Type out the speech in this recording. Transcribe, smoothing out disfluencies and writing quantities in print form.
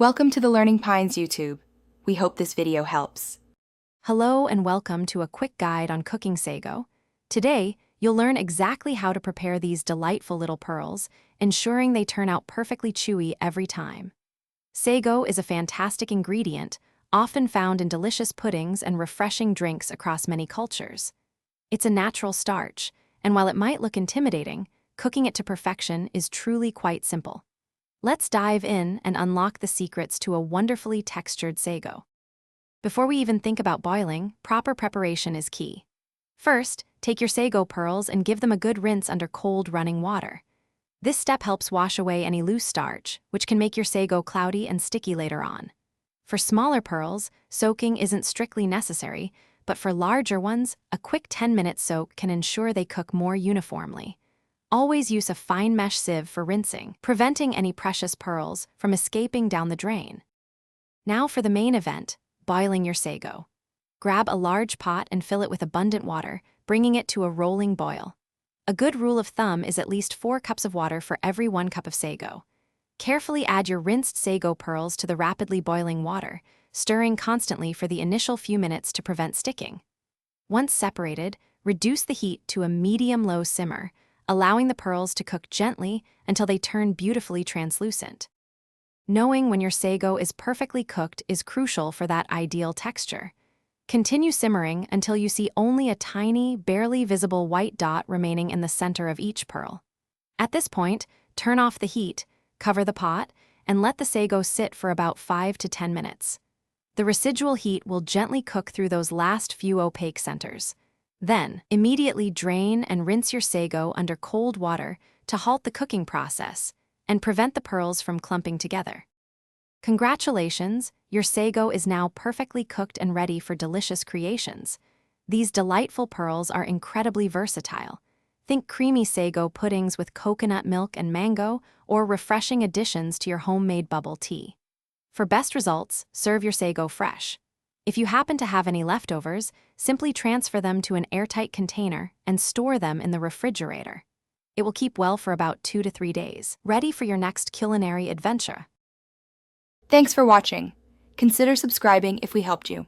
Welcome to the Learning Pines YouTube. We hope this video helps. Hello and welcome to a quick guide on cooking sago. Today, you'll learn exactly how to prepare these delightful little pearls, ensuring they turn out perfectly chewy every time. Sago is a fantastic ingredient, often found in delicious puddings and refreshing drinks across many cultures. It's a natural starch, and while it might look intimidating, cooking it to perfection is truly quite simple. Let's dive in and unlock the secrets to a wonderfully textured sago. Before we even think about boiling, proper preparation is key. First, take your sago pearls and give them a good rinse under cold running water. This step helps wash away any loose starch, which can make your sago cloudy and sticky later on. For smaller pearls, soaking isn't strictly necessary, but for larger ones, a quick 10-minute soak can ensure they cook more uniformly. Always use a fine mesh sieve for rinsing, preventing any precious pearls from escaping down the drain. Now for the main event, boiling your sago. Grab a large pot and fill it with abundant water, bringing it to a rolling boil. A good rule of thumb is at least 4 cups of water for every 1 cup of sago. Carefully add your rinsed sago pearls to the rapidly boiling water, stirring constantly for the initial few minutes to prevent sticking. Once separated, reduce the heat to a medium-low simmer, allowing the pearls to cook gently until they turn beautifully translucent. Knowing when your sago is perfectly cooked is crucial for that ideal texture. Continue simmering until you see only a tiny, barely visible white dot remaining in the center of each pearl. At this point, turn off the heat, cover the pot, and let the sago sit for about 5 to 10 minutes. The residual heat will gently cook through those last few opaque centers. Then, immediately drain and rinse your sago under cold water to halt the cooking process and prevent the pearls from clumping together. Congratulations, your sago is now perfectly cooked and ready for delicious creations. These delightful pearls are incredibly versatile. Think creamy sago puddings with coconut milk and mango, or refreshing additions to your homemade bubble tea. For best results, serve your sago fresh. If you happen to have any leftovers, simply transfer them to an airtight container and store them in the refrigerator. It will keep well for about 2 to 3 days, ready for your next culinary adventure. Thanks for watching. Consider subscribing if we helped you.